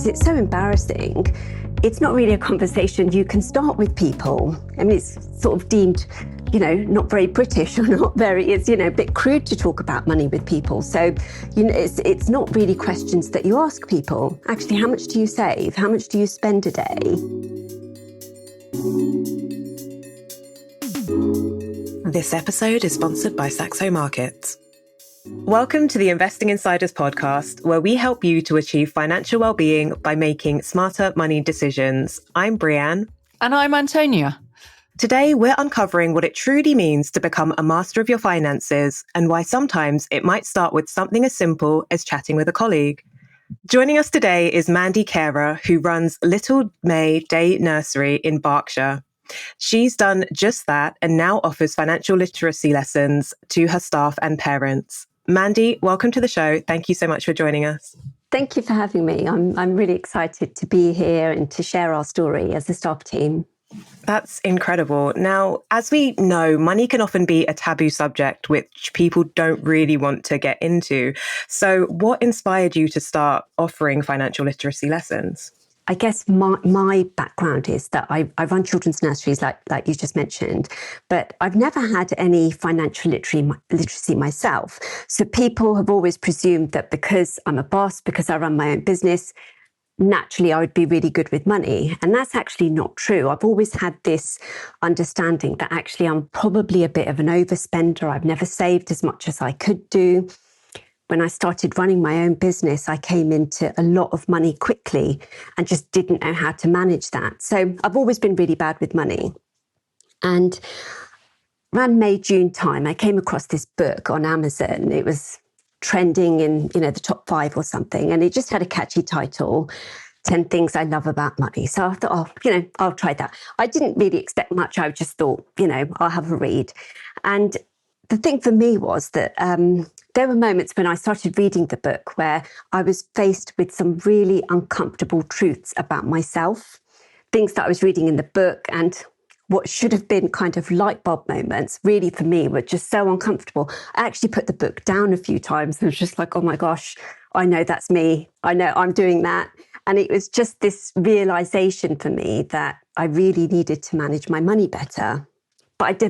because it's so embarrassing. It's not really a conversation you can start with people. I mean, it's sort of deemed, not very British or not very, it's, a bit crude to talk about money with people. So, it's not really questions that you ask people. Actually, how much do you save? How much do you spend a day? This episode is sponsored by Saxo Markets. Welcome to the Investing Insiders podcast, where we help you to achieve financial well-being by making smarter money decisions. I'm Brianne. And I'm Antonia. Today, we're uncovering what it truly means to become a master of your finances and why sometimes it might start with something as simple as chatting with a colleague. Joining us today is Mandy Khaira, who runs Little May Day Nursery in Berkshire. She's done just that and now offers financial literacy lessons to her staff and parents. Mandy, welcome to the show. Thank you so much for joining us. Thank you for having me. I'm really excited to be here and to share our story as a staff team. That's incredible. Now, as we know, money can often be a taboo subject which people don't really want to get into. So what inspired you to start offering financial literacy lessons? I guess my background is that I run children's nurseries like you just mentioned, but I've never had any financial literacy myself. So people have always presumed that because I'm a boss, because I run my own business, naturally I would be really good with money. And that's actually not true. I've always had this understanding that actually I'm probably a bit of an overspender. I've never saved as much as I could do. When I started running my own business, I came into a lot of money quickly and just didn't know how to manage that. So I've always been really bad with money. And around May, June time, I came across this book on Amazon. It was trending in, the top 5 or something. And it just had a catchy title, 10 Things I Love About Money. So I thought, I'll try that. I didn't really expect much. I just thought, I'll have a read. And the thing for me was that there were moments when I started reading the book where I was faced with some really uncomfortable truths about myself, things that I was reading in the book, and what should have been kind of light bulb moments really for me were just so uncomfortable. I actually put the book down a few times and was just like, oh my gosh, I know that's me. I know I'm doing that. And it was just this realization for me that I really needed to manage my money better. But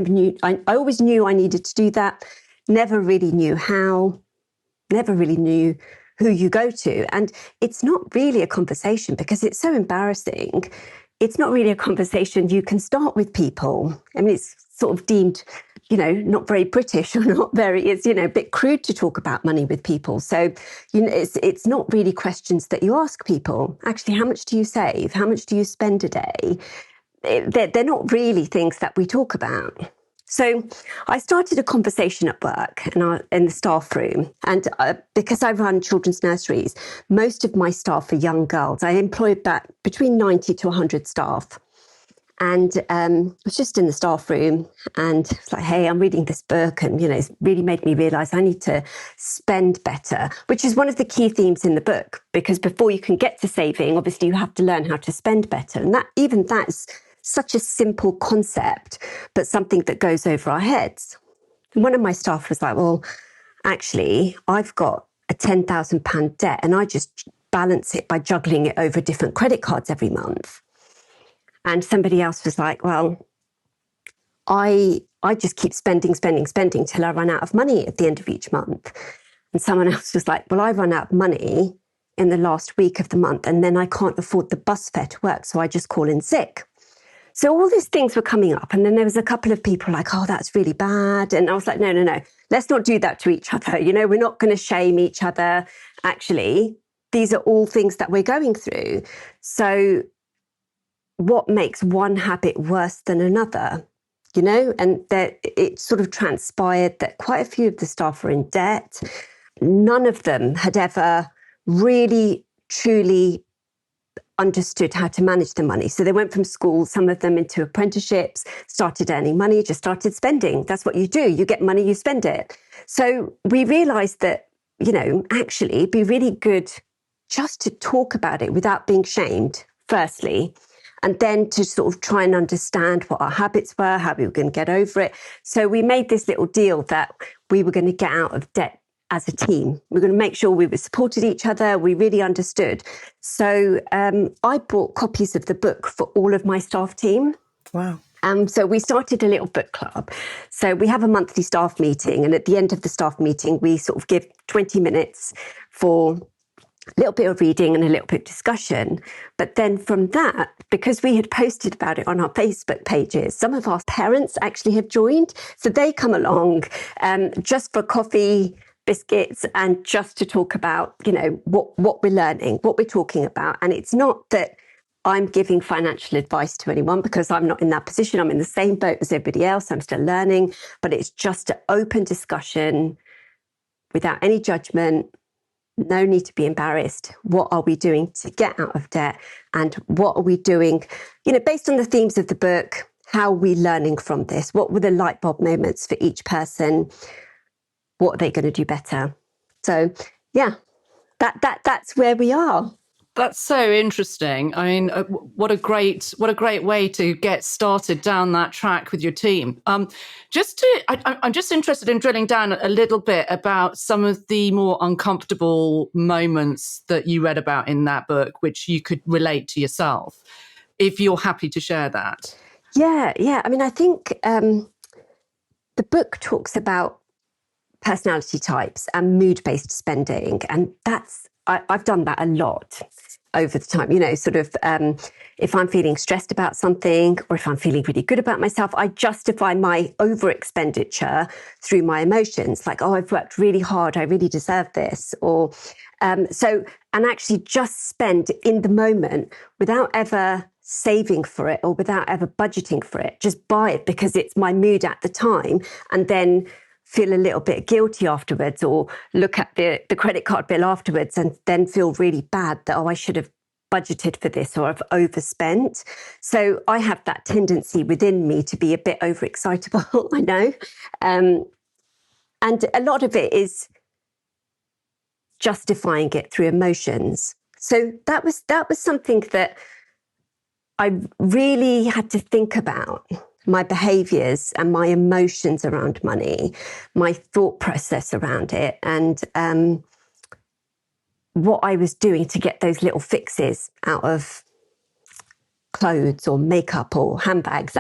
I always knew I needed to do that. Never really knew how, never really knew who you go to. And it's not really a conversation because it's so embarrassing. It's not really a conversation you can start with people. I mean, it's sort of deemed, not very British or not very, it's, a bit crude to talk about money with people. So, it's not really questions that you ask people. Actually, how much do you save? How much do you spend a day? They're not really things that we talk about. So I started a conversation at work in the staff room. And because I run children's nurseries, most of my staff are young girls. I employ about between 90 to 100 staff. And I was just in the staff room and it's like, hey, I'm reading this book. And, it's really made me realize I need to spend better, which is one of the key themes in the book. Because before you can get to saving, obviously you have to learn how to spend better. And that's such a simple concept, but something that goes over our heads. And one of my staff was like, well, actually, I've got a £10,000 debt and I just balance it by juggling it over different credit cards every month. And somebody else was like, well, I just keep spending till I run out of money at the end of each month. And someone else was like, well, I run out of money in the last week of the month and then I can't afford the bus fare to work, so I just call in sick. So all these things were coming up. And then there was a couple of people like, oh, that's really bad. And I was like, no, let's not do that to each other. We're not going to shame each other. Actually, these are all things that we're going through. So what makes one habit worse than another? And that it sort of transpired that quite a few of the staff were in debt. None of them had ever really, truly understood how to manage the money. So they went from school, some of them into apprenticeships, started earning money, just started spending. That's what you do. You get money, you spend it. So we realized that, actually it'd be really good just to talk about it without being shamed, firstly, and then to sort of try and understand what our habits were, how we were going to get over it. So we made this little deal that we were going to get out of debt as a team. We're going to make sure we supported each other. We really understood. So I bought copies of the book for all of my staff team. Wow. So we started a little book club. So we have a monthly staff meeting, and at the end of the staff meeting, we sort of give 20 minutes for a little bit of reading and a little bit of discussion. But then from that, because we had posted about it on our Facebook pages, some of our parents actually have joined. So they come along just for coffee, biscuits, and just to talk about, what we're learning, what we're talking about. And it's not that I'm giving financial advice to anyone, because I'm not in that position. I'm in the same boat as everybody else. I'm still learning, but it's just an open discussion without any judgment. No need to be embarrassed. What are we doing to get out of debt? And what are we doing, based on the themes of the book? How are we learning from this? What were the light bulb moments for each person? What are they going to do better? So, yeah, that's where we are. That's so interesting. I mean, what a great way to get started down that track with your team. I'm just interested in drilling down a little bit about some of the more uncomfortable moments that you read about in that book, which you could relate to yourself, if you're happy to share that. Yeah. I mean, I think the book talks about personality types and mood-based spending, and I've done that a lot over the time, if I'm feeling stressed about something, or if I'm feeling really good about myself, I justify my over expenditure through my emotions, like, oh, I've worked really hard, I really deserve this, or and actually just spend in the moment without ever saving for it or without ever budgeting for it. Just buy it because it's my mood at the time, and then feel a little bit guilty afterwards, or look at the credit card bill afterwards and then feel really bad that, oh, I should have budgeted for this, or I've overspent. So I have that tendency within me to be a bit overexcitable, I know. And a lot of it is justifying it through emotions. So that was something that I really had to think about. My behaviors and my emotions around money, my thought process around it, and what I was doing to get those little fixes out of clothes or makeup or handbags.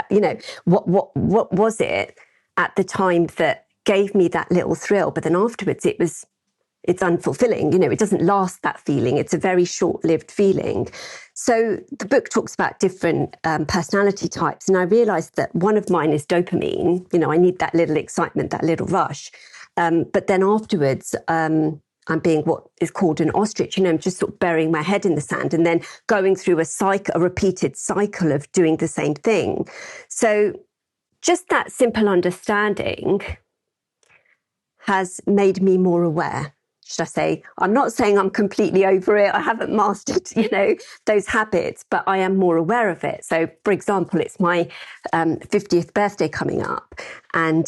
What was it at the time that gave me that little thrill? But then afterwards, it's unfulfilling. It doesn't last, that feeling. It's a very short-lived feeling. So the book talks about different personality types. And I realized that one of mine is dopamine. I need that little excitement, that little rush. But then afterwards, I'm being what is called an ostrich. I'm just sort of burying my head in the sand and then going through a repeated cycle of doing the same thing. So just that simple understanding has made me more aware. Should I say, I'm not saying I'm completely over it. I haven't mastered, those habits, but I am more aware of it. So, for example, it's my 50th birthday coming up. And,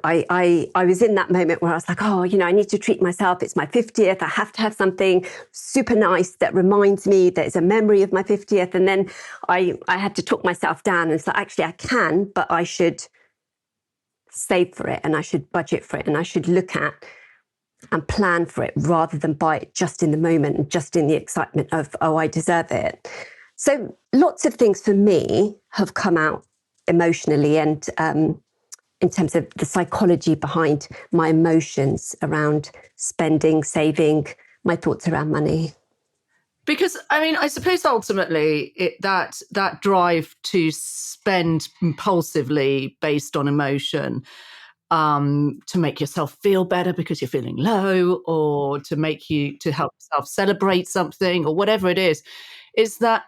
I was in that moment where I was like, oh, I need to treat myself. It's my 50th. I have to have something super nice that reminds me that it's a memory of my 50th. And then I had to talk myself down and it's like, actually, I can, but I should save for it and I should budget for it and I should look at and plan for it rather than buy it just in the moment and just in the excitement of, oh, I deserve it. So lots of things for me have come out emotionally and in terms of the psychology behind my emotions around spending, saving, my thoughts around money. Because, I mean, I suppose ultimately that drive to spend impulsively based on emotion, to make yourself feel better because you're feeling low, or to help yourself celebrate something, or whatever it is that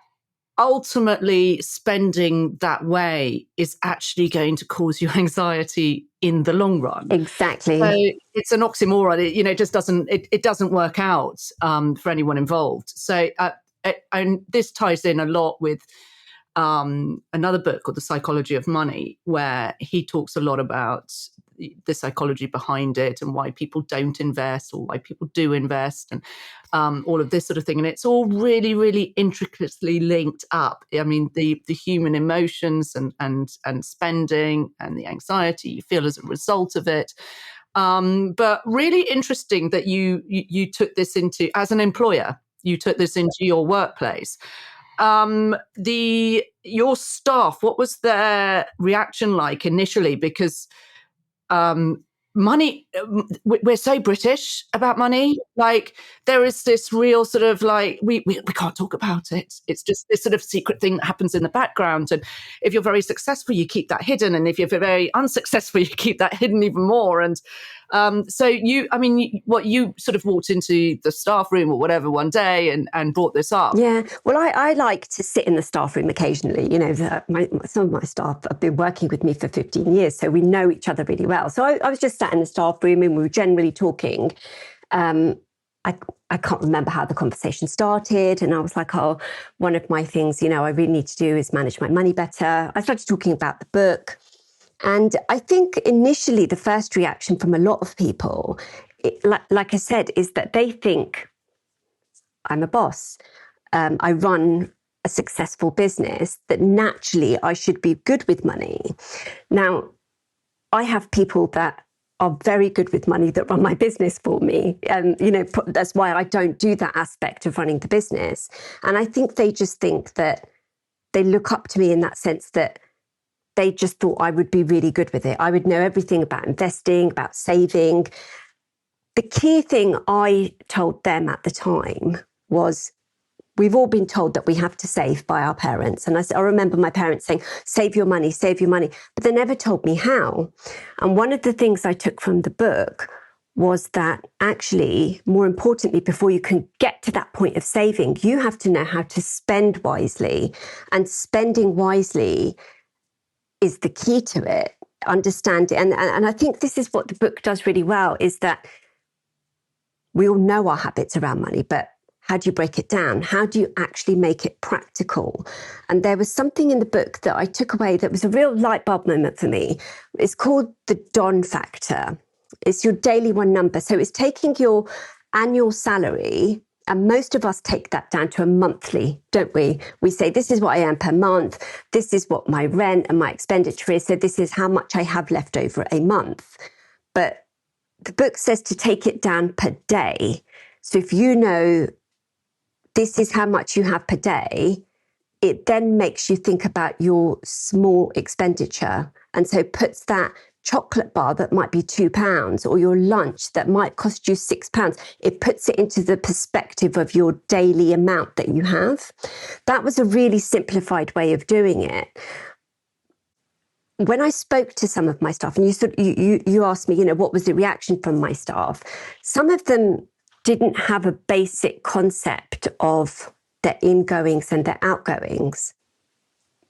ultimately spending that way is actually going to cause you anxiety in the long run. Exactly. So it's an oxymoron. It doesn't work out for anyone involved. So and this ties in a lot with another book called The Psychology of Money, where he talks a lot about the psychology behind it and why people don't invest or why people do invest, and all of this sort of thing. And it's all really, really intricately linked up. I mean, the human emotions and spending and the anxiety you feel as a result of it. But really interesting that you took this into, as an employer, you took this into your workplace. Your staff, what was their reaction like initially? Because money, we're so British about money. Like, there is this real sort of like, we can't talk about it. It's just this sort of secret thing that happens in the background. And if you're very successful, you keep that hidden. And if you're very unsuccessful, you keep that hidden even more. And so you sort of walked into the staff room or whatever one day and brought this up. Yeah, well, I like to sit in the staff room occasionally. Some of my staff have been working with me for 15 years, so we know each other really well. So I was just sat in the staff room and we were generally talking. I can't remember how the conversation started. And I was like, oh, one of my things, I really need to do is manage my money better. I started talking about the book. And I think initially the first reaction from a lot of people, like I said, is that they think I'm a boss. I run a successful business, that naturally I should be good with money. Now, I have people that are very good with money that run my business for me. And, that's why I don't do that aspect of running the business. And I think they just think that they look up to me in that sense, that they just thought I would be really good with it. I would know everything about investing, about saving. The key thing I told them at the time was, we've all been told that we have to save by our parents. And I remember my parents saying, save your money, but they never told me how. And one of the things I took from the book was that actually, more importantly, before you can get to that point of saving, you have to know how to spend wisely. And spending wisely is the key to it. Understand it. And I think this is what the book does really well, is that we all know our habits around money, but how do you break it down? How do you actually make it practical? And there was something in the book that I took away that was a real light bulb moment for me. It's called the Don factor. It's your daily one number. So it's taking your annual salary, and most of us take that down to a monthly, don't we? We say, this is what I earn per month. This is what my rent and my expenditure is. So this is how much I have left over a month. But the book says to take it down per day. So if you know this is how much you have per day, it then makes you think about your small expenditure. And so puts that chocolate bar that might be £2 or your lunch that might cost you £6. It puts it into the perspective of your daily amount that you have. That was a really simplified way of doing it. When I spoke to some of my staff, and you asked me, what was the reaction from my staff? Some of them didn't have a basic concept of their ingoings and their outgoings.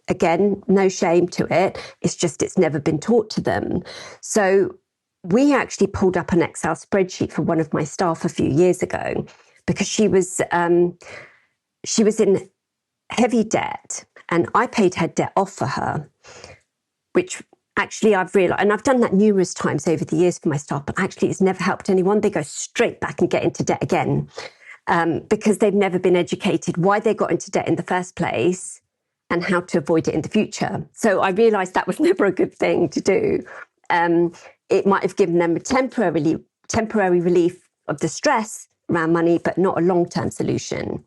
Again, no shame to it. It's just, it's never been taught to them. So we actually pulled up an Excel spreadsheet for one of my staff a few years ago, because she was in heavy debt, and I paid her debt off for her, which actually I've realized, and I've done that numerous times over the years for my staff, but actually it's never helped anyone. They go straight back and get into debt again, because they've never been educated why they got into debt in the first place and how to avoid it in the future. So I realized that was never a good thing to do. It might have given them a temporary relief of the stress around money, but not a long-term solution.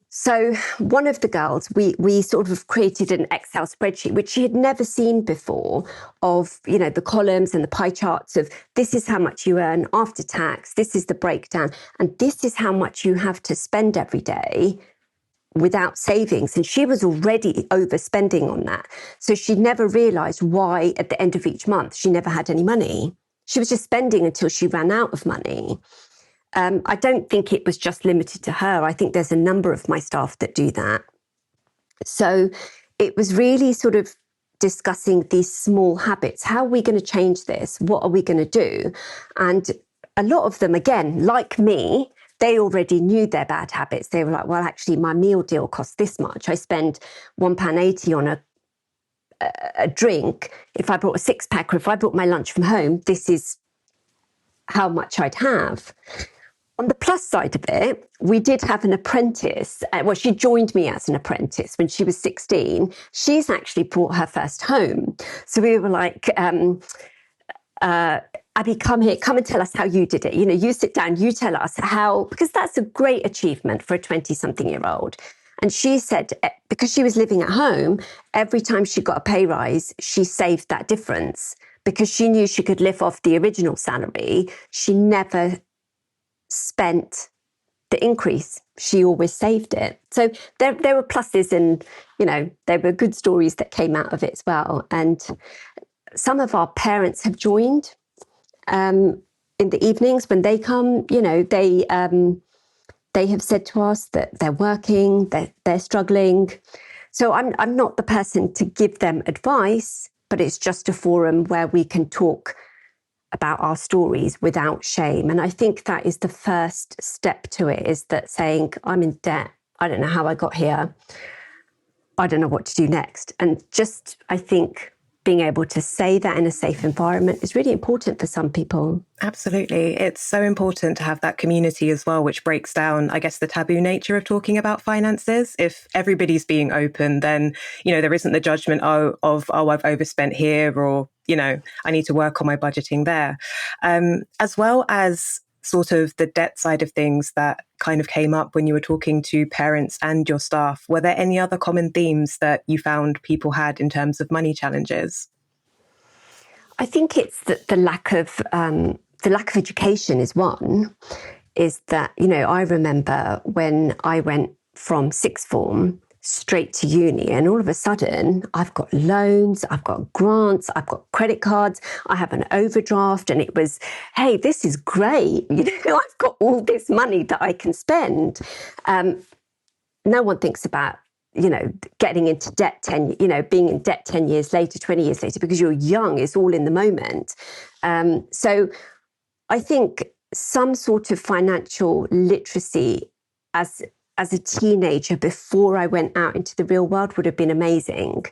So one of the girls, we sort of created an Excel spreadsheet, which she had never seen before, of, the columns and the pie charts of, this is how much you earn after tax, this is the breakdown, and this is how much you have to spend every day without savings. And she was already overspending on that. So she never realized why at the end of each month, she never had any money. She was just spending until she ran out of money. I don't think it was just limited to her. I think there's a number of my staff that do that. So it was really sort of discussing these small habits. How are we going to change this? What are we going to do? And a lot of them, again, like me, they already knew their bad habits. They were like, well, actually, my meal deal costs this much. I spend £1.80 on a drink. If I brought a 6-pack, or if I brought my lunch from home, this is how much I'd have. On the plus side of it, we did have an apprentice. She joined me as an apprentice when she was 16. She's actually bought her first home. So we were like, Abby, come here, come and tell us how you did it. You sit down, you tell us how, because that's a great achievement for a 20-something-year-old. And she said, because she was living at home, every time she got a pay rise, she saved that difference because she knew she could live off the original salary. She never spent the increase. She always saved it. So there were pluses and, there were good stories that came out of it as well. And some of our parents have joined in the evenings when they come, they have said to us that they're working, they're struggling. So I'm not the person to give them advice, but it's just a forum where we can talk about our stories without shame. And I think that is the first step to it, is that saying, I'm in debt. I don't know how I got here. I don't know what to do next. And just, I think, being able to say that in a safe environment is really important for some people. Absolutely. It's so important to have that community as well, which breaks down, I guess, the taboo nature of talking about finances. If everybody's being open, then, there isn't the judgment of, I've overspent here, or, I need to work on my budgeting there. As well as sort of the debt side of things that kind of came up when you were talking to parents and your staff, were there any other common themes that you found people had in terms of money challenges? I think it's that the lack of education is one. Is that, I remember when I went from sixth form straight to uni, and all of a sudden I've got loans, I've got grants, I've got credit cards, I have an overdraft, and it was, hey, this is great. I've got all this money that I can spend. No one thinks about, getting into debt being in debt 10 years later, 20 years later, because you're young. It's all in the moment. So I think some sort of financial literacy as a teenager before I went out into the real world would have been amazing.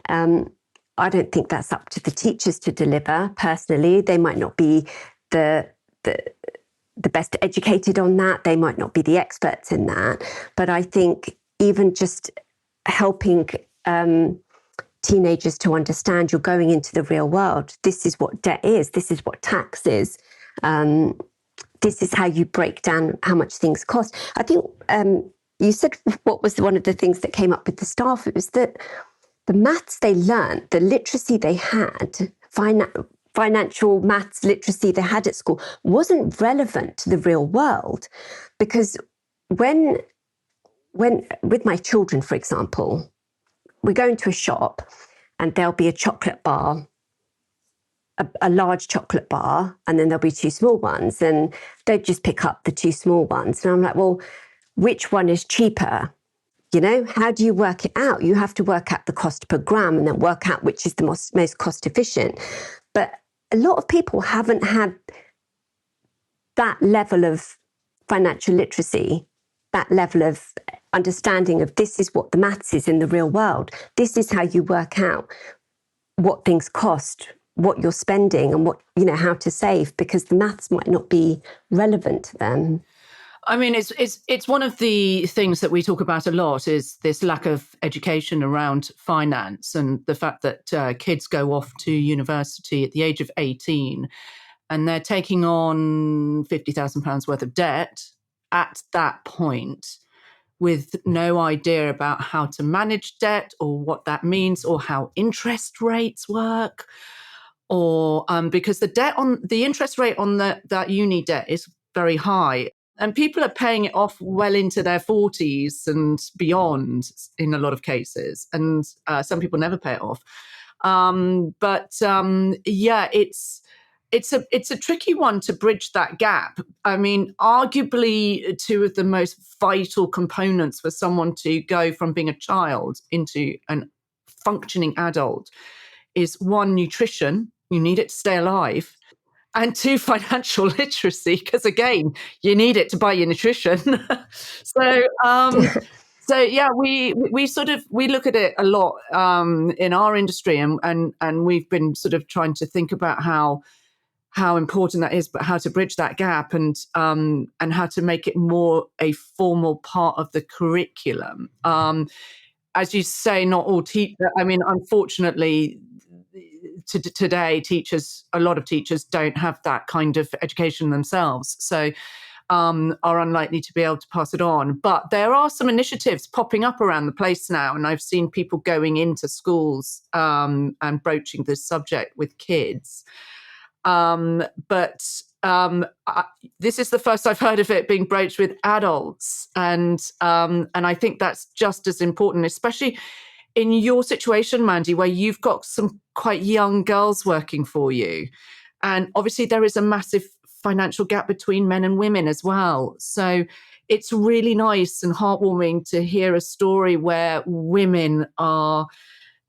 I don't think that's up to the teachers to deliver. Personally, they might not be the best educated on that. They might not be the experts in that. But I think even just helping teenagers to understand, you're going into the real world. This is what debt is. This is what tax is. This is how you break down how much things cost. I think you said what was one of the things that came up with the staff. It was that the maths they learned, the literacy they had, financial maths literacy they had at school wasn't relevant to the real world. Because when with my children, for example, we go into a shop and there'll be a chocolate bar, a large chocolate bar, and then there'll be two small ones, and they'd just pick up the two small ones. And I'm like, well, which one is cheaper? How do you work it out? You have to work out the cost per gram and then work out which is the most cost efficient. But a lot of people haven't had that level of financial literacy, that level of understanding of this is what the maths is in the real world. This is how you work out what things cost, what you're spending, and what, how to save, because the maths might not be relevant to them. I mean, it's one of the things that we talk about a lot, is this lack of education around finance, and the fact that kids go off to university at the age of 18 and they're taking on £50,000 worth of debt at that point, with no idea about how to manage debt or what that means or how interest rates work, or because the interest rate on that uni debt is very high, and people are paying it off well into their 40s and beyond in a lot of cases, and some people never pay it off. It's a tricky one to bridge that gap. I mean, arguably two of the most vital components for someone to go from being a child into a functioning adult is one, nutrition. You need it to stay alive. And two, financial literacy, because again, you need it to buy your nutrition. So yeah, we look at it a lot in our industry, and we've been sort of trying to think about how important that is, but how to bridge that gap, and how to make it more a formal part of the curriculum. As you say, not all teachers. I mean, unfortunately, today, a lot of teachers don't have that kind of education themselves. So are unlikely to be able to pass it on. But there are some initiatives popping up around the place now, and I've seen people going into schools and broaching this subject with kids. But this is the first I've heard of it being broached with adults, and I think that's just as important, especially in your situation, Mandy, where you've got some quite young girls working for you, and obviously there is a massive financial gap between men and women as well. So it's really nice and heartwarming to hear a story where women are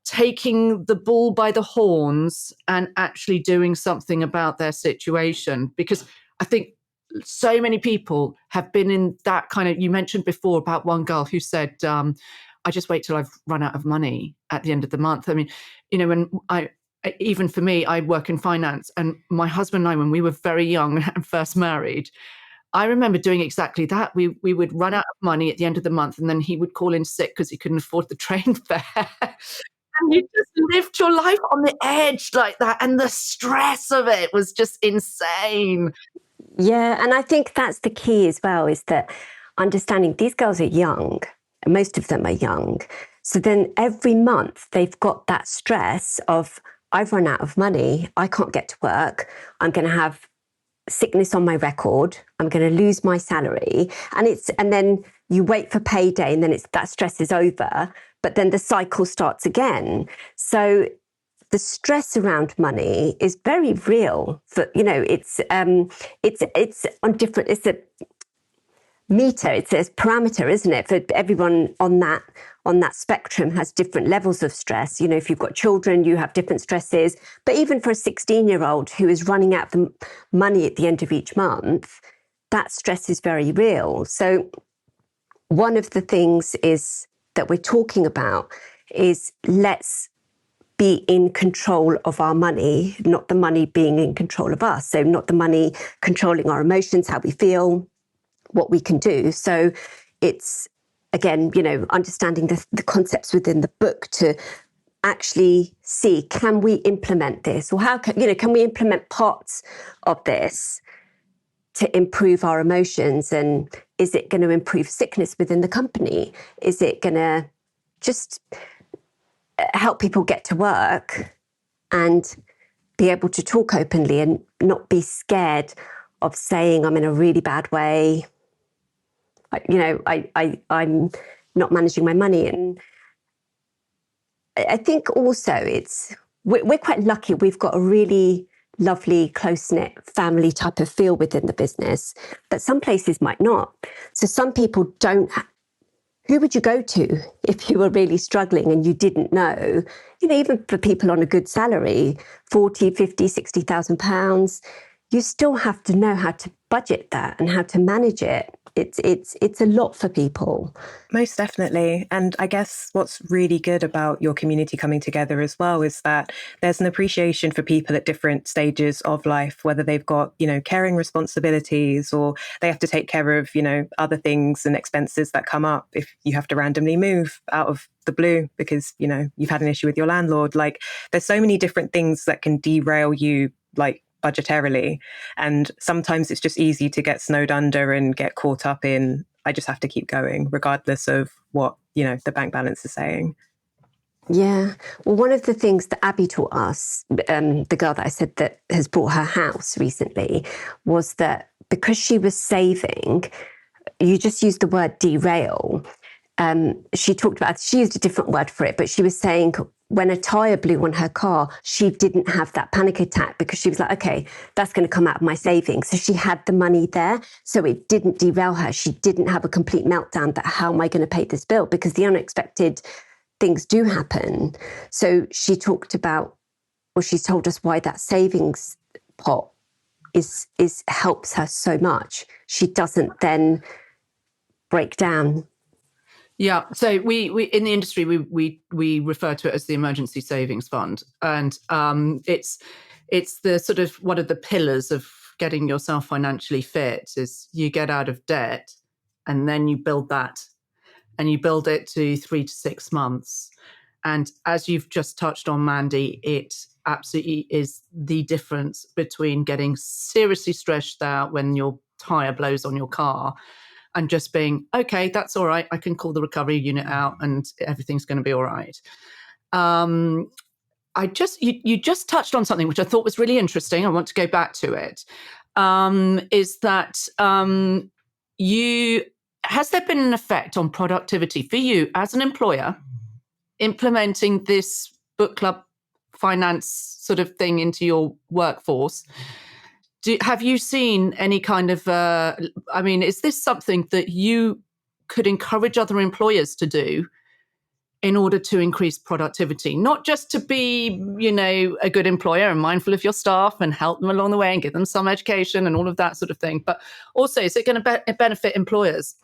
taking the bull by the horns and actually doing something about their situation. Because I think so many people have been in that kind of, you mentioned before about one girl who said, I just wait till I've run out of money at the end of the month. I mean, when even for me, I work in finance, and my husband and I, when we were very young and first married, I remember doing exactly that. We would run out of money at the end of the month, and then he would call in sick because he couldn't afford the train fare. And you just lived your life on the edge like that. And the stress of it was just insane. Yeah, and I think that's the key as well, is that understanding these girls are young, most of them are young. So then every month they've got that stress of, I've run out of money, I can't get to work, I'm going to have sickness on my record, I'm going to lose my salary. And then you wait for payday, and then that stress is over, but then the cycle starts again. So the stress around money is very real. For it's on different. It's a meter. It's a parameter, isn't it? For everyone on that spectrum has different levels of stress. If you've got children, you have different stresses. But even for a 16-year-old who is running out of money at the end of each month, that stress is very real. So one of the things is that we're talking about is, let's be in control of our money, not the money being in control of us. So not the money controlling our emotions, how we feel, what we can do. So it's, again, understanding the concepts within the book to actually see, can we implement this? Or how can we implement parts of this to improve our emotions? And is it going to improve sickness within the company? Is it going to just help people get to work and be able to talk openly and not be scared of saying, I'm in a really bad way, I'm not managing my money? And I think also we're quite lucky. We've got a really lovely, close-knit family type of feel within the business, but some places might not. So some people don't. Who would you go to if you were really struggling and you didn't know? Even for people on a good salary, 40, 50, 60,000 pounds, you still have to know how to budget that and how to manage it. It's a lot for people. Most definitely. And I guess what's really good about your community coming together as well is that there's an appreciation for people at different stages of life, whether they've got, caring responsibilities, or they have to take care of, other things and expenses that come up if you have to randomly move out of the blue because, you've had an issue with your landlord. Like, there's so many different things that can derail you, like, budgetarily. And sometimes it's just easy to get snowed under and get caught up in, I just have to keep going, regardless of what, the bank balance is saying. Yeah. Well, one of the things that Abby taught us, the girl that I said that has bought her house recently, was that because she was saving, you just used the word derail. She used a different word for it, but she was saying when a tyre blew on her car, she didn't have that panic attack because she was like, okay, that's going to come out of my savings. So she had the money there. So it didn't derail her. She didn't have a complete meltdown that, how am I going to pay this bill? Because the unexpected things do happen. So she talked about, or she's told us why that savings pot is helps her so much. She doesn't then break down. Yeah, so we in the industry we refer to it as the emergency savings fund, and it's the sort of one of the pillars of getting yourself financially fit is you get out of debt, and then you build that, and you build it to 3 to 6 months, And as you've just touched on, Mandy, it absolutely is the difference between getting seriously stressed out when your tire blows on your car and just being, okay, that's all right. I can call the recovery unit out and everything's going to be all right. You just touched on something which I thought was really interesting. I want to go back to it. Is that has there been an effect on productivity for you as an employer implementing this book club finance sort of thing into your workforce? Have you seen any kind of, is this something that you could encourage other employers to do in order to increase productivity, not just to be, a good employer and mindful of your staff and help them along the way and give them some education and all of that sort of thing, but also is it going to benefit employers?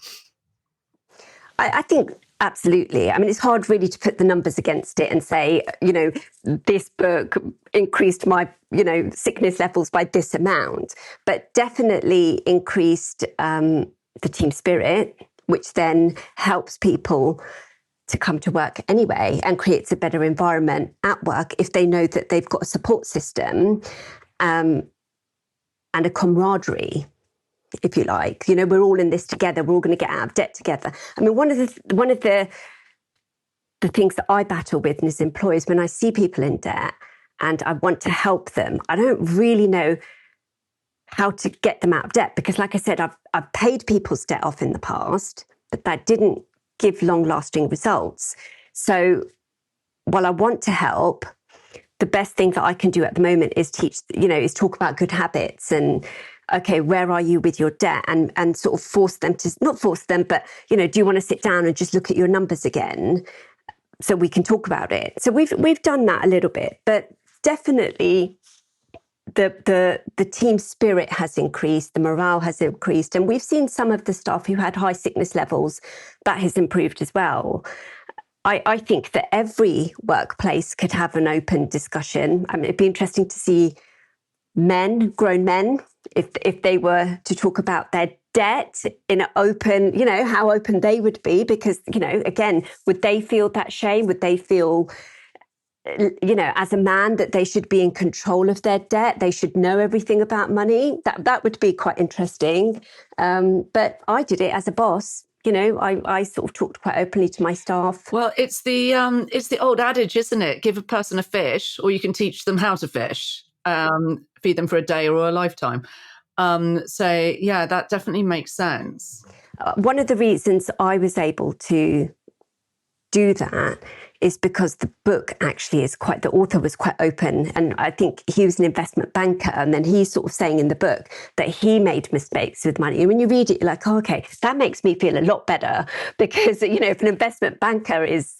I think absolutely. I mean, it's hard really to put the numbers against it and say, this book increased my, sickness levels by this amount, but definitely increased the team spirit, which then helps people to come to work anyway and creates a better environment at work if they know that they've got a support system and a camaraderie, if you like. We're all in this together. We're all going to get out of debt together. I mean, one of the things that I battle with as employers, when I see people in debt and I want to help them, I don't really know how to get them out of debt because, like I said, I've paid people's debt off in the past, but that didn't give long-lasting results. So while I want to help, the best thing that I can do at the moment is talk about good habits and, okay, where are you with your debt? And sort of not force them, but, do you want to sit down and just look at your numbers again so we can talk about it? So we've done that a little bit, but definitely the team spirit has increased, the morale has increased, and we've seen some of the staff who had high sickness levels, that has improved as well. I think that every workplace could have an open discussion. I mean, it'd be interesting to see grown men, if they were to talk about their debt in an open, how open they would be, because, again, would they feel that shame? Would they feel, as a man, that they should be in control of their debt? They should know everything about money? That would be quite interesting. But I did it as a boss. I sort of talked quite openly to my staff. Well, it's the old adage, isn't it? Give a person a fish, or you can teach them how to fish. Feed them for a day or a lifetime. So yeah, that definitely makes sense. One of the reasons I was able to do that is because the book actually the author was quite open, and I think he was an investment banker, and then he's sort of saying in the book that he made mistakes with money. And when you read it, you're like, oh, okay, that makes me feel a lot better, because, if an investment banker is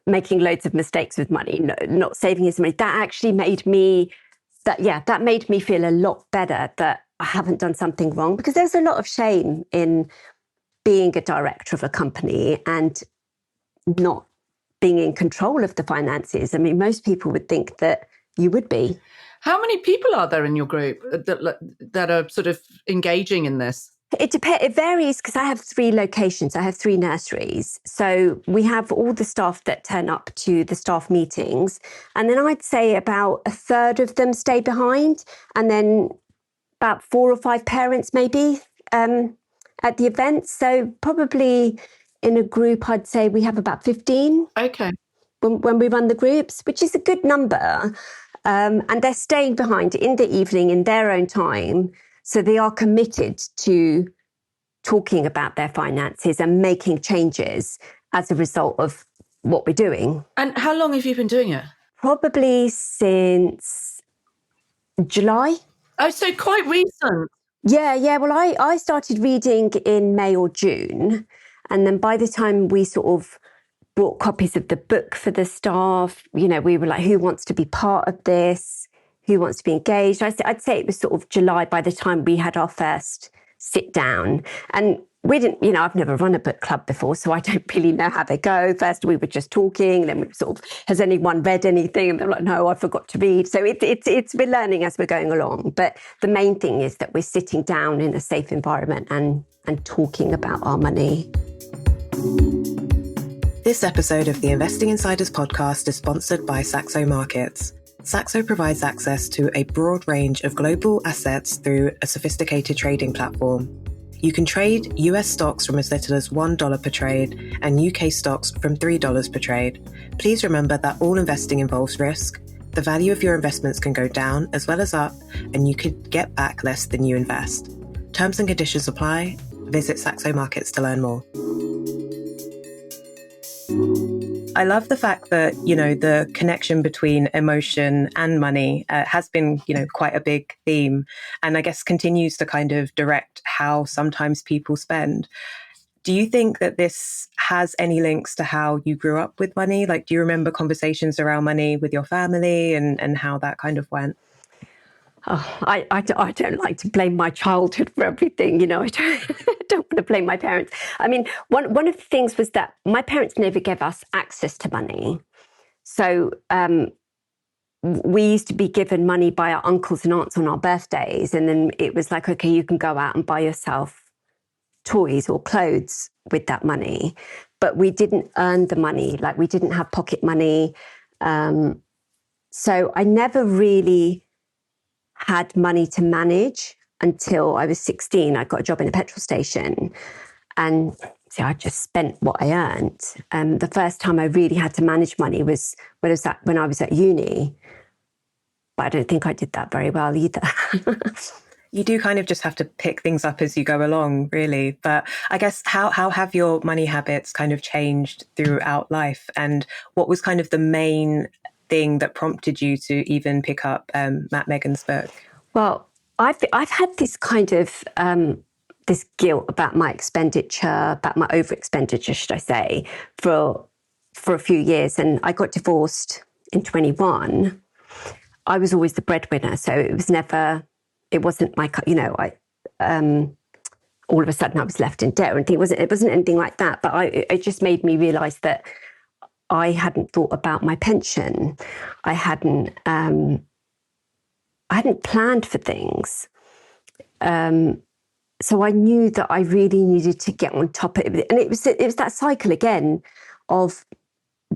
making loads of mistakes with money, not saving his money, that actually made me feel a lot better that I haven't done something wrong, because there's a lot of shame in being a director of a company and not being in control of the finances. I mean, most people would think that you would be. How many people are there in your group that are sort of engaging in this? It varies, because I have 3 locations. I have 3 nurseries. So we have all the staff that turn up to the staff meetings. And then I'd say about a third of them stay behind. And then about 4 or 5 parents maybe at the events. So probably in a group, I'd say we have about 15. Okay. When we run the groups, which is a good number. And they're staying behind in the evening in their own time. So they are committed to talking about their finances and making changes as a result of what we're doing. And how long have you been doing it? Probably since July. Oh, so quite recent. Yeah. Well, I started reading in May or June. And then by the time we sort of brought copies of the book for the staff, we were like, who wants to be part of this? Who wants to be engaged? I'd say it was sort of July by the time we had our first sit down. And we didn't, I've never run a book club before, so I don't really know how they go. First, we were just talking, then we sort of, has anyone read anything? And they're like, no, I forgot to read. So we're learning as we're going along. But the main thing is that we're sitting down in a safe environment and talking about our money. This episode of the Investing Insiders podcast is sponsored by Saxo Markets. Saxo provides access to a broad range of global assets through a sophisticated trading platform. You can trade US stocks from as little as $1 per trade and UK stocks from $3 per trade. Please remember that all investing involves risk. The value of your investments can go down as well as up, and you could get back less than you invest. Terms and conditions apply. Visit Saxo Markets to learn more. I love the fact that, the connection between emotion and money has been, quite a big theme, and I guess continues to kind of direct how sometimes people spend. Do you think that this has any links to how you grew up with money? Like, do you remember conversations around money with your family and how that kind of went? Oh, I don't like to blame my childhood for everything. I don't want to blame my parents. I mean, one of the things was that my parents never gave us access to money. So we used to be given money by our uncles and aunts on our birthdays. And then it was like, okay, you can go out and buy yourself toys or clothes with that money. But we didn't earn the money. Like, we didn't have pocket money. So I never really had money to manage until I was 16. I got a job in a petrol station, and so I just spent what I earned. The first time I really had to manage money was when I was at uni, but I don't think I did that very well either. You do kind of just have to pick things up as you go along, really. But I guess how have your money habits kind of changed throughout life, and what was kind of the main thing that prompted you to even pick up Matt Megan's book? Well, I've had this kind of this guilt about my expenditure, about my over expenditure, should I say, for a few years. And I got divorced in 21. I was always the breadwinner, so it wasn't my, all of a sudden I was left in debt or anything. It wasn't anything like that. But it just made me realise that I hadn't thought about my pension. I hadn't planned for things. So I knew that I really needed to get on top of it. And it was that cycle again of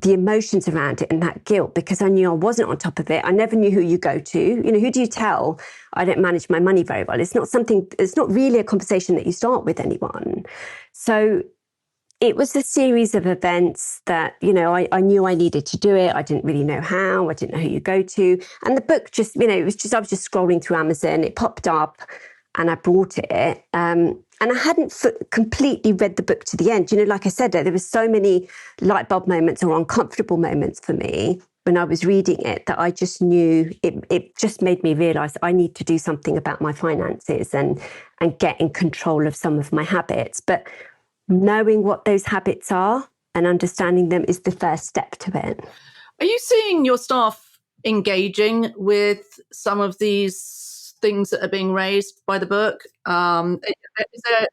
the emotions around it and that guilt, because I knew I wasn't on top of it. I never knew who you go to. Who do you tell? I don't manage my money very well. It's not really a conversation that you start with anyone. So it was a series of events that, I knew I needed to do it. I didn't really know how. I didn't know who you go to. And the book just, I was just scrolling through Amazon. It popped up and I bought it. And I hadn't completely read the book to the end. Like I said, there were so many light bulb moments or uncomfortable moments for me when I was reading it that I just knew it just made me realise I need to do something about my finances and get in control of some of my habits. But knowing what those habits are and understanding them is the first step to it. Are you seeing your staff engaging with some of these things that are being raised by the book? Is there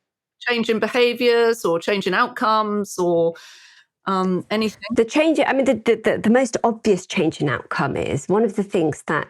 change in behaviours or change in outcomes or anything? The change, the most obvious change in outcome is one of the things that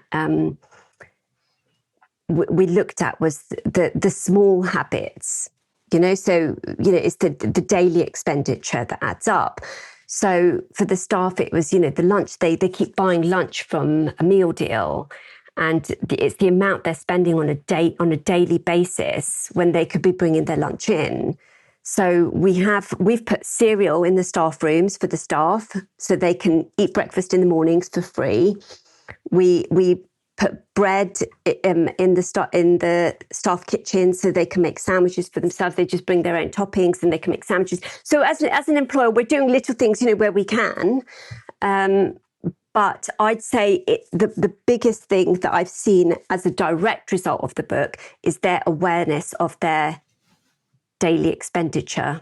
we looked at was the small habits. It's the daily expenditure that adds up. So for the staff, it was, the lunch, they keep buying lunch from a meal deal. And it's the amount they're spending on a daily basis when they could be bringing their lunch in. So we've put cereal in the staff rooms for the staff so they can eat breakfast in the mornings for free. We put bread in the staff kitchen so they can make sandwiches for themselves. They just bring their own toppings and they can make sandwiches. So as an employer, we're doing little things, where we can. But I'd say the biggest thing that I've seen as a direct result of the book is their awareness of their daily expenditure.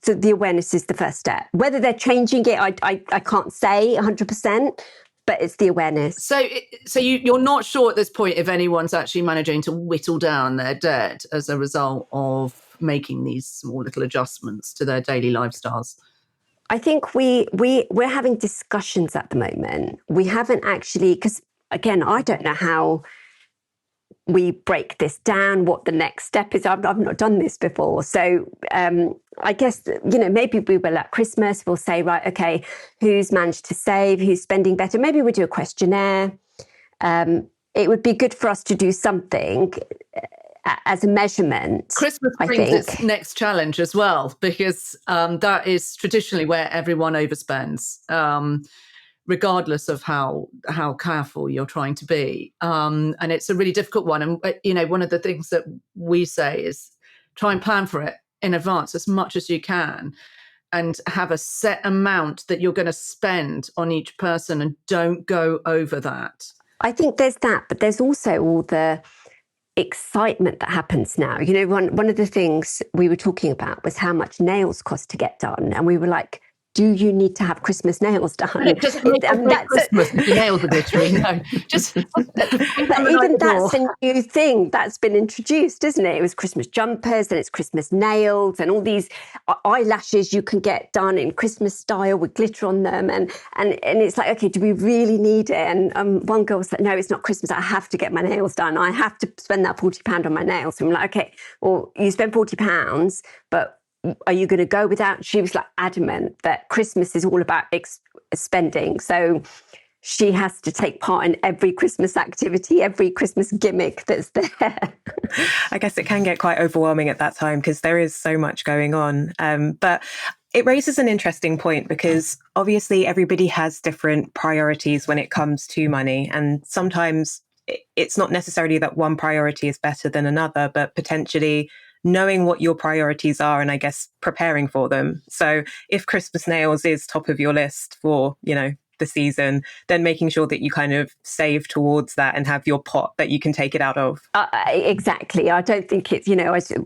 So the awareness is the first step. Whether they're changing it, I can't say 100%. But it's the awareness. So you're not sure at this point if anyone's actually managing to whittle down their debt as a result of making these small little adjustments to their daily lifestyles? I think we're having discussions at the moment. We haven't actually, because again, I don't know how we break this down, what the next step is. I've not done this before. So I guess, maybe we will at Christmas, we'll say, right, okay, who's managed to save, who's spending better? Maybe we do a questionnaire. It would be good for us to do something as a measurement. Christmas brings its next challenge as well, because that is traditionally where everyone overspends. Regardless of how careful you're trying to be. And it's a really difficult one. And, one of the things that we say is try and plan for it in advance as much as you can and have a set amount that you're going to spend on each person and don't go over that. I think there's that, but there's also all the excitement that happens now. One of the things we were talking about was how much nails cost to get done. And we were like, do you need to have Christmas nails done? It doesn't make Christmas if your nails are glittery. No, just. But even that's a new thing that's been introduced, isn't it? It was Christmas jumpers, and it's Christmas nails, and all these eyelashes you can get done in Christmas style with glitter on them, and it's like, okay, do we really need it? And one girl was like, no, it's not Christmas. I have to get my nails done. I have to spend that £40 on my nails. And I'm like, okay, well, you spend £40, but are you going to go without? She was like adamant that Christmas is all about spending. So she has to take part in every Christmas activity, every Christmas gimmick that's there. I guess it can get quite overwhelming at that time because there is so much going on. But it raises an interesting point because obviously everybody has different priorities when it comes to money. And sometimes it's not necessarily that one priority is better than another, but potentially knowing what your priorities are and I guess preparing for them. So if Christmas nails is top of your list for, the season, then making sure that you kind of save towards that and have your pot that you can take it out of. Exactly. I don't think it's,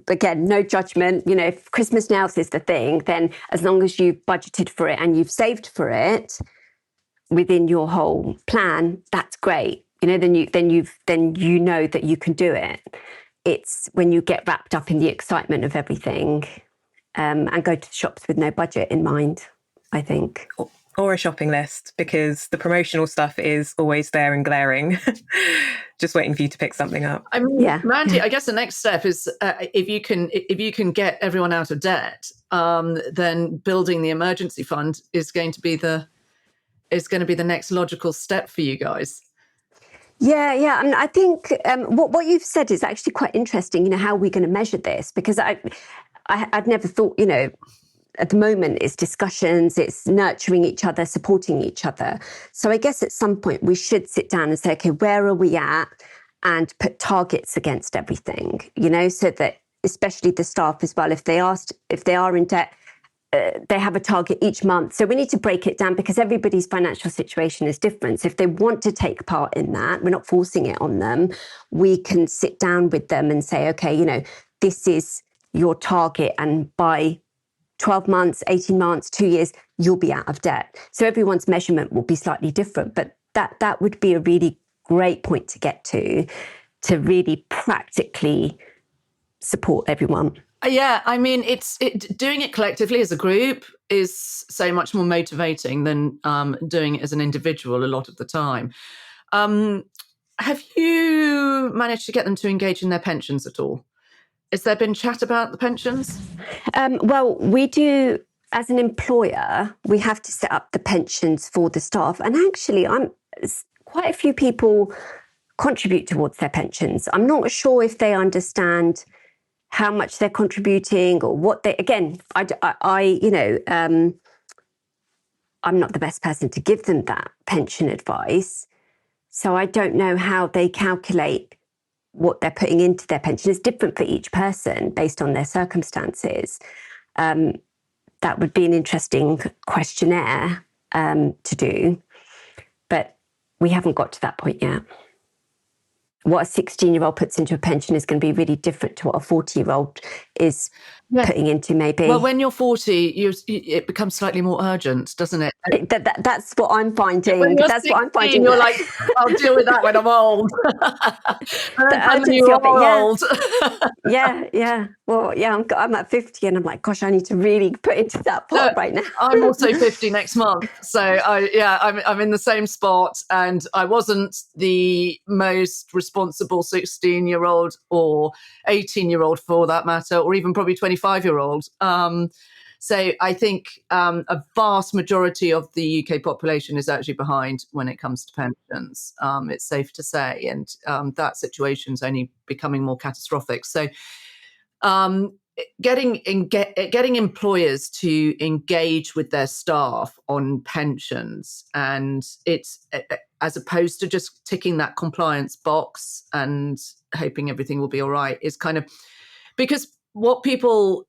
again, no judgment. If Christmas nails is the thing, then as long as you've budgeted for it and you've saved for it within your whole plan, that's great. Then you know that you can do it. It's when you get wrapped up in the excitement of everything and go to the shops with no budget in mind, I think. Or a shopping list, because the promotional stuff is always there and glaring, just waiting for you to pick something up. I mean, yeah. Mandy, I guess the next step is if you can get everyone out of debt, then building the emergency fund is going to be the next logical step for you guys. Yeah. I mean, I think what you've said is actually quite interesting. How we're going to measure this, because I'd never thought. At the moment, it's discussions, it's nurturing each other, supporting each other. So I guess at some point we should sit down and say, okay, where are we at? And put targets against everything. So that especially the staff as well, if they are in debt, they have a target each month. So we need to break it down because everybody's financial situation is different. So if they want to take part in that, we're not forcing it on them. We can sit down with them and say, okay, this is your target. And by 12 months, 18 months, 2 years, you'll be out of debt. So everyone's measurement will be slightly different. But that would be a really great point to get to really practically support everyone. Yeah, I mean, doing it collectively as a group is so much more motivating than doing it as an individual a lot of the time. Have you managed to get them to engage in their pensions at all? Has there been chat about the pensions? Well, we do, as an employer, we have to set up the pensions for the staff. And actually, quite a few people contribute towards their pensions. I'm not sure if they understand how much they're contributing or what they, again, I'm not the best person to give them that pension advice. So I don't know how they calculate what they're putting into their pension. Is different for each person based on their circumstances. That would be an interesting questionnaire to do, but we haven't got to that point yet. What a 16-year-old puts into a pension is going to be really different to what a 40-year-old is Yes. putting into, maybe. Well, when you're 40, it becomes slightly more urgent, doesn't it? That's what I'm finding. When you're That's 16, what I'm finding. You're like, I'll deal with that when I'm old. The urgency you of it, are yeah. old. Yeah. Well, yeah, I'm at 50 and I'm like, gosh, I need to really put into that pot right now. I'm also 50 next month. So I'm in the same spot, and I wasn't the most responsible 16-year-old or 18-year-old for that matter, or even probably 25-year-old. So I think a vast majority of the UK population is actually behind when it comes to pensions. It's safe to say, and that situation's only becoming more catastrophic. So getting employers to engage with their staff on pensions, and it's as opposed to just ticking that compliance box and hoping everything will be all right, is kind of, because what people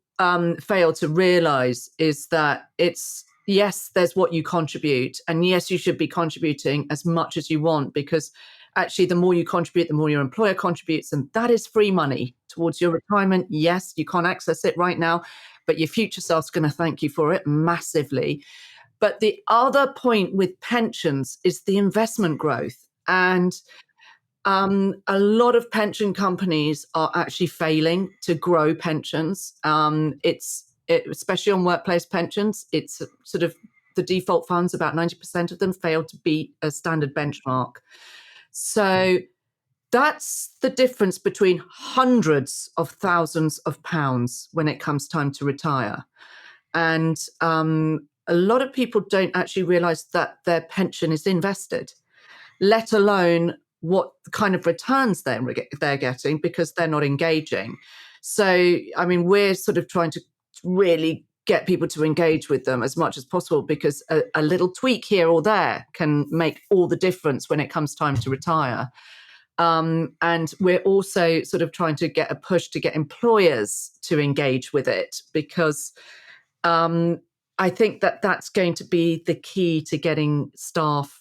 fail to realize is that it's, yes, there's what you contribute, and yes, you should be contributing as much as you want, because actually the more you contribute, the more your employer contributes, and that is free money towards your retirement. Yes, you can't access it right now, but your future self's going to thank you for it massively. But the other point with pensions is the investment growth, and a lot of pension companies are actually failing to grow pensions. Especially on workplace pensions, it's sort of the default funds, about 90% of them fail to beat a standard benchmark. So that's the difference between hundreds of thousands of pounds when it comes time to retire. And a lot of people don't actually realize that their pension is invested, let alone what kind of returns they're getting, because they're not engaging. So, I mean, we're sort of trying to really get people to engage with them as much as possible, because a little tweak here or there can make all the difference when it comes time to retire. And we're also sort of trying to get a push to get employers to engage with it, because I think that that's going to be the key to getting staff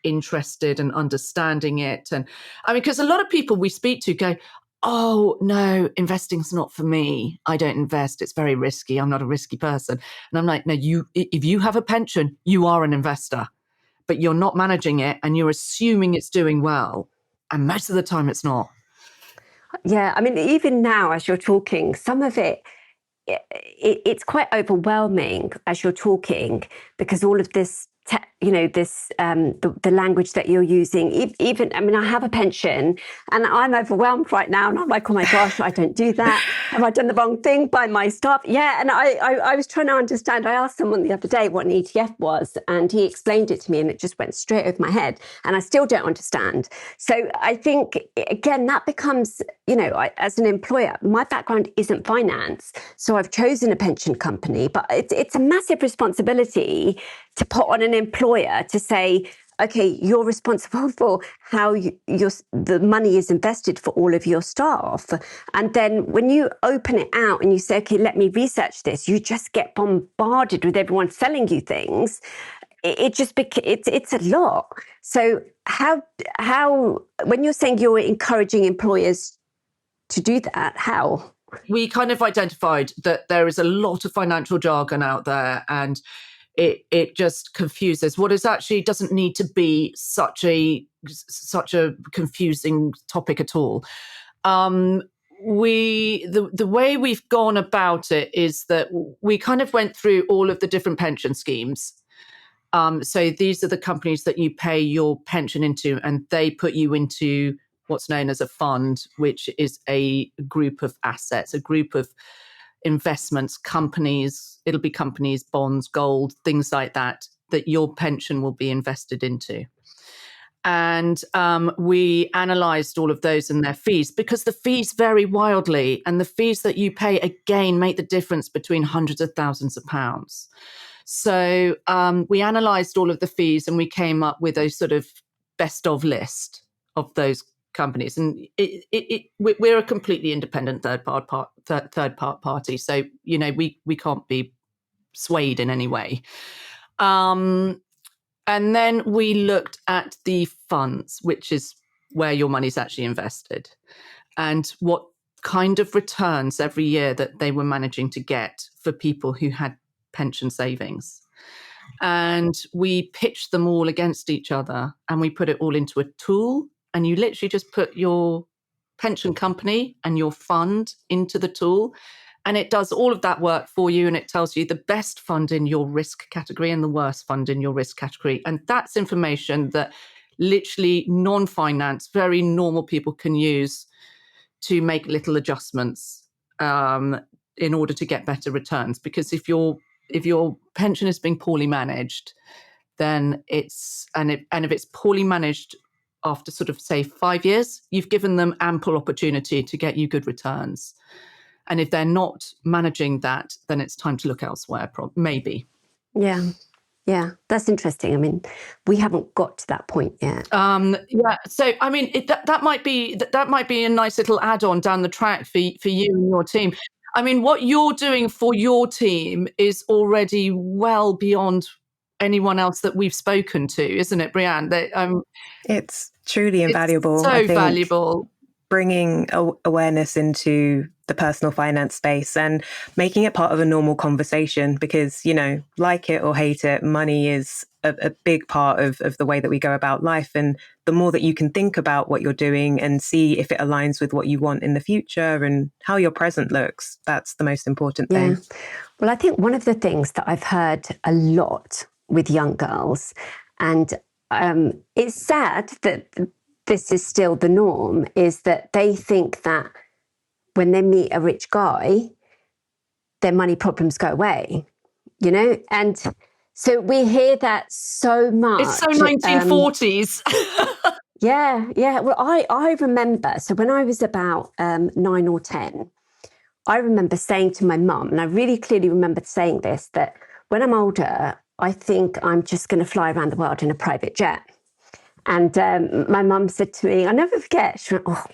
interested and understanding it. And I mean, because a lot of people we speak to go, oh, no, investing's not for me. I don't invest. It's very risky. I'm not a risky person. And I'm like, no, if you have a pension, you are an investor, but you're not managing it and you're assuming it's doing well. And most of the time it's not. Yeah, I mean, even now as you're talking, some of it's quite overwhelming as you're talking, because all of this, the language that you're using, even, I mean, I have a pension and I'm overwhelmed right now, and I'm like, oh my gosh, I don't do that. Have I done the wrong thing by my staff? Yeah, and I was trying to understand. I asked someone the other day what an ETF was, and he explained it to me, and it just went straight over my head, and I still don't understand. So I think, again, that becomes, as an employer, my background isn't finance, so I've chosen a pension company, but it's a massive responsibility to put on an employer to say, okay, you're responsible for how the money is invested for all of your staff. And then when you open it out and you say, okay, let me research this, you just get bombarded with everyone selling you things. It's a lot. So how when you're saying you're encouraging employers to do that, how? We kind of identified that there is a lot of financial jargon out there, and it just confuses what is actually doesn't need to be such a confusing topic at all. The way we've gone about it is that we kind of went through all of the different pension schemes. So these are the companies that you pay your pension into, and they put you into what's known as a fund, which is a group of assets, a group of investments, companies. It'll be companies, bonds, gold, things like that your pension will be invested into. And we analysed all of those and their fees, because the fees vary wildly, and the fees that you pay, again, make the difference between hundreds of thousands of pounds. So we analysed all of the fees, and we came up with a sort of best of list of those companies. And we're a completely independent third party. So, we can't be swayed in any way. And then we looked at the funds, which is where your money's actually invested, and what kind of returns every year that they were managing to get for people who had pension savings. And we pitched them all against each other, and we put it all into a tool. And you literally just put your pension company and your fund into the tool, and it does all of that work for you. And it tells you the best fund in your risk category and the worst fund in your risk category. And that's information that literally non-finance, very normal people can use to make little adjustments in order to get better returns. Because if your pension is being poorly managed, then if it's poorly managed after sort of, say, 5 years, you've given them ample opportunity to get you good returns. And if they're not managing that, then it's time to look elsewhere, maybe. Yeah, that's interesting. I mean, we haven't got to that point yet. So I mean, that might be a nice little add-on down the track for you and your team. I mean, what you're doing for your team is already well beyond anyone else that we've spoken to, isn't it, Brianne? It's truly invaluable. It's so valuable. Bringing awareness into the personal finance space and making it part of a normal conversation, because, you know, like it or hate it, money is a big part of the way that we go about life. And the more that you can think about what you're doing and see if it aligns with what you want in the future and how your present looks, that's the most important thing. Yeah. Well, I think one of the things that I've heard a lot with young girls, and it's sad that this is still the norm, is that they think that when they meet a rich guy, their money problems go away, you know? And so we hear that so much. It's so 1940s. Yeah. Well, I remember, so when I was about 9 or 10, I remember saying to my mum, and I really clearly remember saying this, that when I'm older, I think I'm just going to fly around the world in a private jet. And my mum said to me, I'll never forget, she went, "Oh,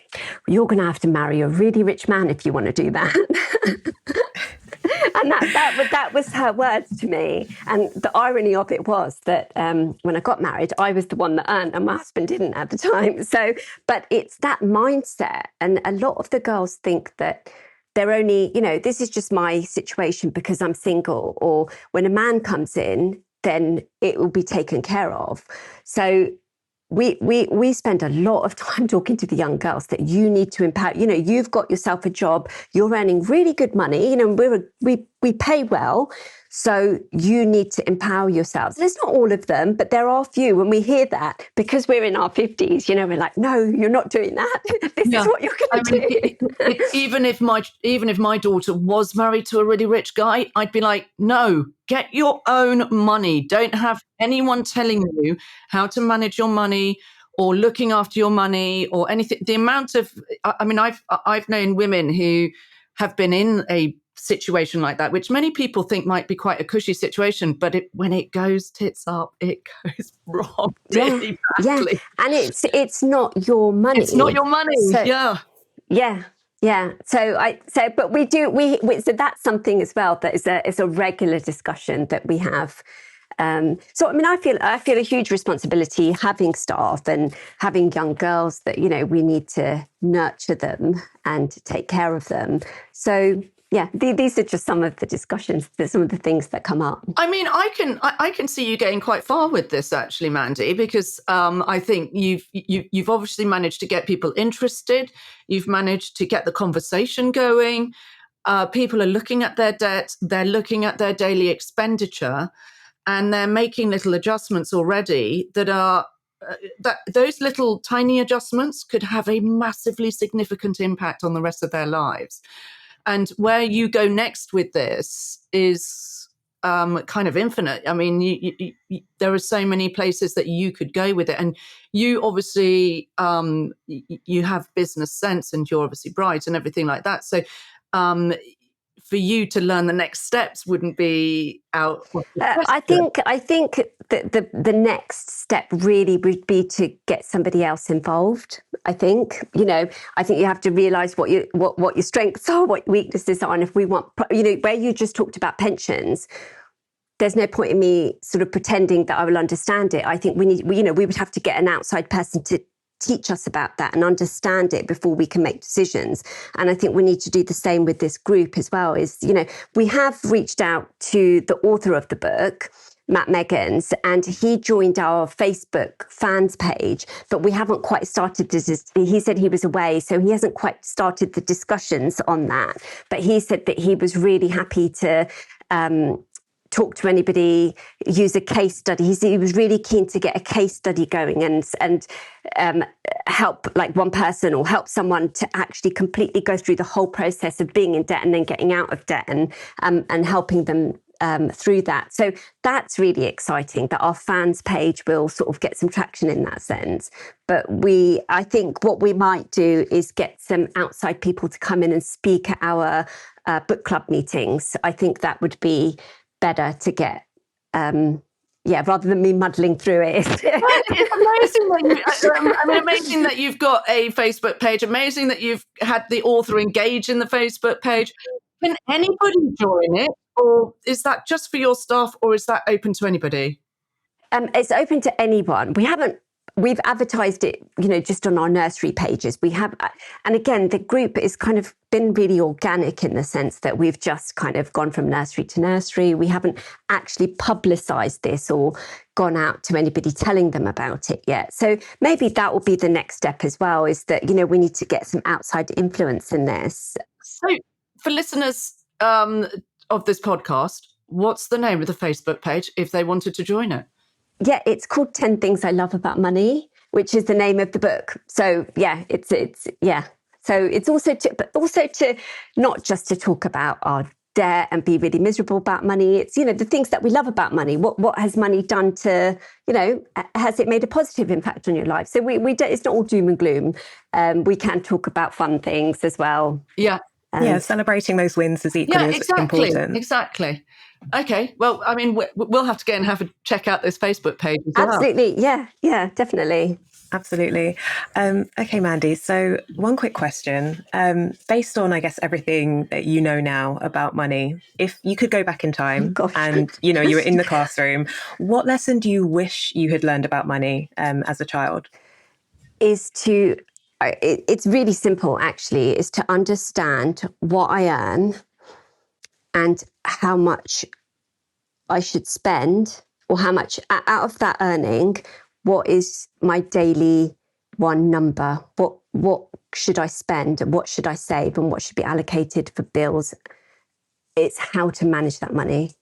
you're going to have to marry a really rich man if you want to do that." And that was her words to me. And the irony of it was that when I got married, I was the one that earned and my husband didn't at the time. So, but it's that mindset. And a lot of the girls think that they're only, you know, this is just my situation because I'm single, or when a man comes in, then it will be taken care of. So we spend a lot of time talking to the young girls that you need to empower. You know, you've got yourself a job, you're earning really good money, you know, we pay well, so you need to empower yourselves. And it's not all of them, but there are a few. When we hear that, because we're in our 50s, you know, we're like, no, you're not doing that. This is what you're going to do. Even if my daughter was married to a really rich guy, I'd be like, no, get your own money. Don't have anyone telling you how to manage your money or looking after your money or anything. The amount of, I mean, I've known women who have been in a situation like that, which many people think might be quite a cushy situation, but when it goes tits up, it goes wrong really badly. Yeah, and it's not your money. It's not your money. So, yeah. But we do. So that's something as well that is a regular discussion that we have. So I mean, I feel a huge responsibility having staff and having young girls that, you know, we need to nurture them and take care of them. So yeah, these are just some of the discussions, some of the things that come up. I mean, I can see you getting quite far with this, actually, Mandy, because I think you've obviously managed to get people interested. You've managed to get the conversation going. People are looking at their debt. They're looking at their daily expenditure, and they're making little adjustments already that are that those little tiny adjustments could have a massively significant impact on the rest of their lives. And where you go next with this is kind of infinite. I mean, there are so many places that you could go with it. And you obviously, you have business sense and you're obviously bright and everything like that. So for you to learn the next steps wouldn't be out. I think that the next step really would be to get somebody else involved. I think you have to realise what your strengths are, what your weaknesses are, and if we want, where you just talked about pensions, there's no point in me sort of pretending that I will understand it. I think we would have to get an outside person teach us about that and understand it before we can make decisions. And I think we need to do the same with this group as well. We have reached out to the author of the book, Matt Meggans, and he joined our Facebook fans page, but we haven't quite started this. He said he was away, so he hasn't quite started the discussions on that. But he said that he was really happy to talk to anybody, use a case study. He was really keen to get a case study going and help like one person or help someone to actually completely go through the whole process of being in debt and then getting out of debt and helping them through that. So that's really exciting that our fans page will sort of get some traction in that sense. But I think what we might do is get some outside people to come in and speak at our book club meetings. I think that would be better to get, rather than me muddling through it. It's amazing amazing that you've got a Facebook page, amazing that you've had the author engage in the Facebook page. Can anybody join it? Or is that just for your staff, or is that open to anybody? It's open to anyone. We've advertised it, just on our nursery pages. We have, and again, the group is kind of been really organic in the sense that we've just kind of gone from nursery to nursery. We haven't actually publicised this or gone out to anybody telling them about it yet. So maybe that will be the next step as well, is that, we need to get some outside influence in this. So for listeners of this podcast, what's the name of the Facebook page if they wanted to join it? Yeah, it's called 10 Things I Love About Money, which is the name of the book. So yeah, it's. So it's also to not just to talk about our debt and be really miserable about money. It's, the things that we love about money. What has money done to, has it made a positive impact on your life? So we don't, it's not all doom and gloom. We can talk about fun things as well. Yeah. Celebrating those wins is equally important. Exactly. Okay. Well, we'll have to go and have a check out this Facebook page as well. Absolutely. Yeah, definitely. Absolutely. Okay, Mandy. So one quick question. Based on, I guess, everything that you know now about money, if you could go back in time and, you were in the classroom, what lesson do you wish you had learned about money as a child? It's really simple, actually, is to understand what I earn and how much I should spend, or how much out of that earning, what is my daily one number? What should I spend? What should I save? And what should be allocated for bills? It's how to manage that money.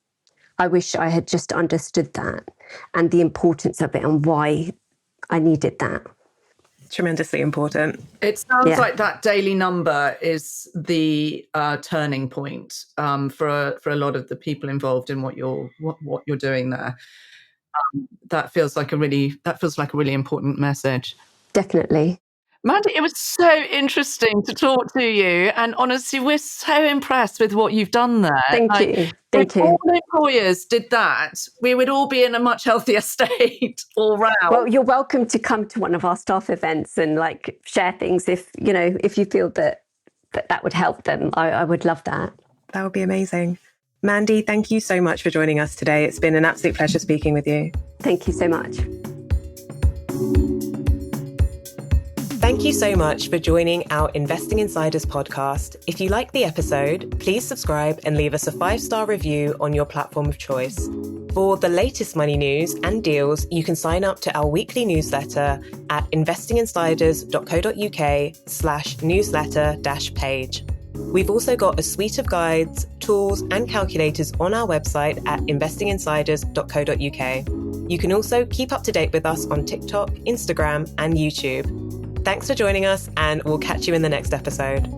I wish I had just understood that and the importance of it and why I needed that. Tremendously important. It sounds like that daily number is the turning point for a lot of the people involved in what you're doing there. That feels like a really important message. Definitely. Mandy, it was so interesting to talk to you, and honestly, we're so impressed with what you've done there. Thank you. If all employers did that, we would all be in a much healthier state all round. Well, you're welcome to come to one of our staff events and share things if you feel that would help them. I would love that. That would be amazing. Mandy, thank you so much for joining us today. It's been an absolute pleasure speaking with you. Thank you so much. Thank you so much for joining our Investing Insiders podcast. If you like the episode, please subscribe and leave us a 5-star review on your platform of choice. For the latest money news and deals, you can sign up to our weekly newsletter at investinginsiders.co.uk/newsletter-page. We've also got a suite of guides, tools, and calculators on our website at investinginsiders.co.uk. You can also keep up to date with us on TikTok, Instagram, and YouTube. Thanks for joining us, and we'll catch you in the next episode.